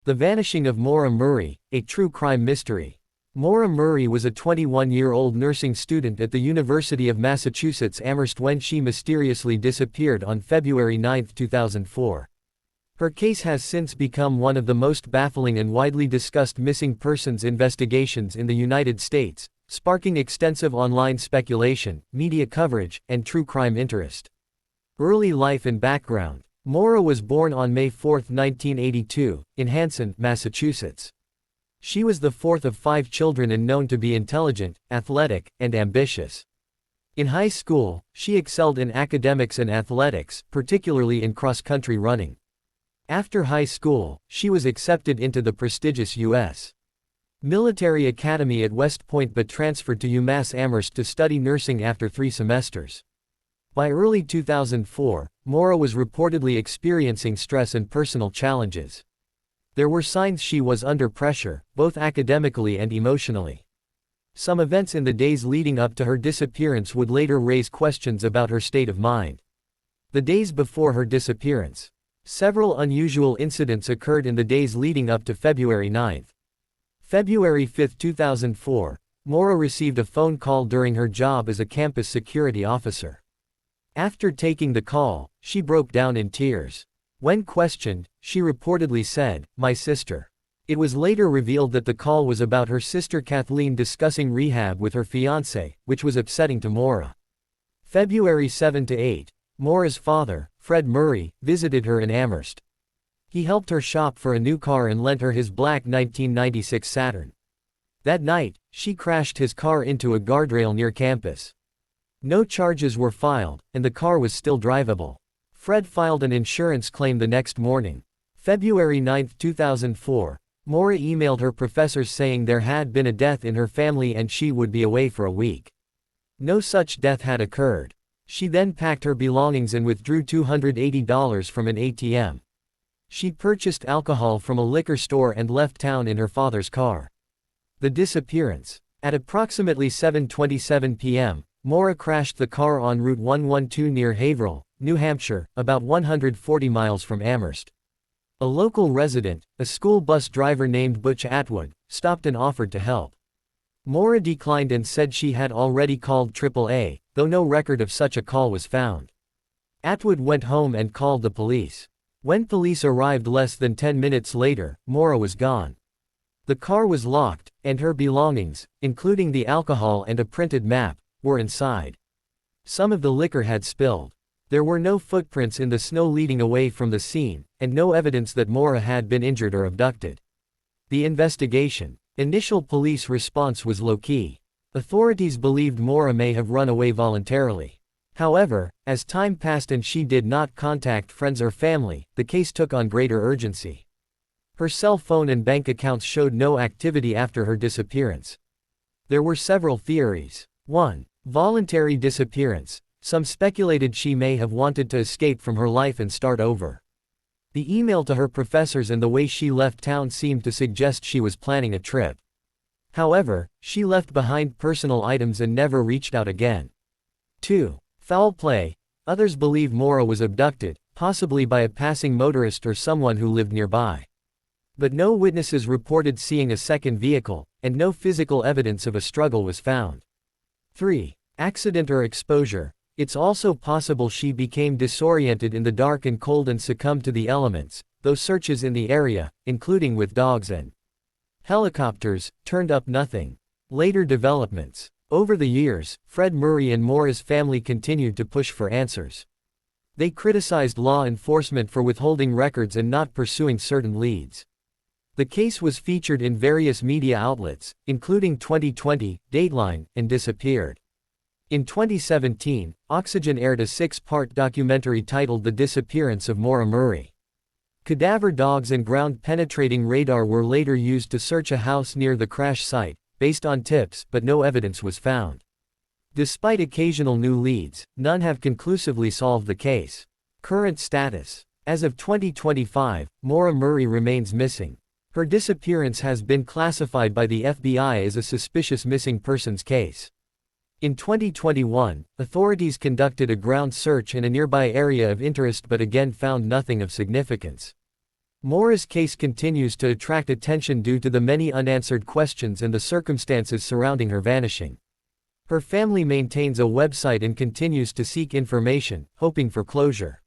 The Vanishing of Maura Murray, a true crime mystery. Maura Murray was a 21-year-old nursing student at the University of Massachusetts Amherst when she mysteriously disappeared on February 9, 2004. Her case has since become one of the most baffling and widely discussed missing persons investigations in the United States, sparking extensive online speculation, media coverage, and true crime interest. Early life and background. Maura was born on May 4, 1982, in Hanson, Massachusetts. She was the fourth of 5 children and known to be intelligent, athletic, and ambitious. In high school, she excelled in academics and athletics, particularly in cross-country running. After high school, she was accepted into the prestigious U.S. Military Academy at West Point but transferred to UMass Amherst to study nursing after 3 semesters. By early 2004, Maura was reportedly experiencing stress and personal challenges. There were signs she was under pressure, both academically and emotionally. Some events in the days leading up to her disappearance would later raise questions about her state of mind. The days before her disappearance. Several unusual incidents occurred in the days leading up to February 9. February 5, 2004, Maura received a phone call during her job as a campus security officer. After taking the call, she broke down in tears. When questioned, she reportedly said, "My sister." It was later revealed that the call was about her sister Kathleen discussing rehab with her fiancé, which was upsetting to Maura. February 7 to 8, Maura's father, Fred Murray, visited her in Amherst. He helped her shop for a new car and lent her his black 1996 Saturn. That night, she crashed his car into a guardrail near campus. No charges were filed, and the car was still drivable. Fred filed an insurance claim the next morning. February 9, 2004, Maura emailed her professors saying there had been a death in her family and she would be away for a week. No such death had occurred. She then packed her belongings and withdrew $280 from an ATM. She purchased alcohol from a liquor store and left town in her father's car. The disappearance. At approximately 7:27 p.m., Maura crashed the car on Route 112 near Haverhill, New Hampshire, about 140 miles from Amherst. A local resident, a school bus driver named Butch Atwood, stopped and offered to help. Maura declined and said she had already called AAA, though no record of such a call was found. Atwood went home and called the police. When police arrived less than 10 minutes later, Maura was gone. The car was locked, and her belongings, including the alcohol and a printed map, were inside. Some of the liquor had spilled. There were no footprints in the snow leading away from the scene, and no evidence that Maura had been injured or abducted. The investigation. Initial police response was low-key. Authorities believed Maura may have run away voluntarily. However, as time passed and she did not contact friends or family, the case took on greater urgency. Her cell phone and bank accounts showed no activity after her disappearance. There were several theories. 1. Voluntary disappearance. Some speculated she may have wanted to escape from her life and start over. The email to her professors and the way she left town seemed to suggest she was planning a trip. However, she left behind personal items and never reached out again. 2. Foul play. Others believe Maura was abducted, possibly by a passing motorist or someone who lived nearby. But no witnesses reported seeing a second vehicle, and no physical evidence of a struggle was found. 3. Accident or exposure. It's also possible she became disoriented in the dark and cold and succumbed to the elements, though searches in the area, including with dogs and helicopters, turned up nothing. Later developments. Over the years, Fred Murray and Maura's family continued to push for answers. They criticized law enforcement for withholding records and not pursuing certain leads. The case was featured in various media outlets, including 2020, Dateline, and Disappeared. In 2017, Oxygen aired a 6-part documentary titled The Disappearance of Maura Murray. Cadaver dogs and ground-penetrating radar were later used to search a house near the crash site, based on tips, but no evidence was found. Despite occasional new leads, none have conclusively solved the case. Current status. As of 2025, Maura Murray remains missing. Her disappearance has been classified by the FBI as a suspicious missing persons case. In 2021, authorities conducted a ground search in a nearby area of interest but again found nothing of significance. Maura's case continues to attract attention due to the many unanswered questions and the circumstances surrounding her vanishing. Her family maintains a website and continues to seek information, hoping for closure.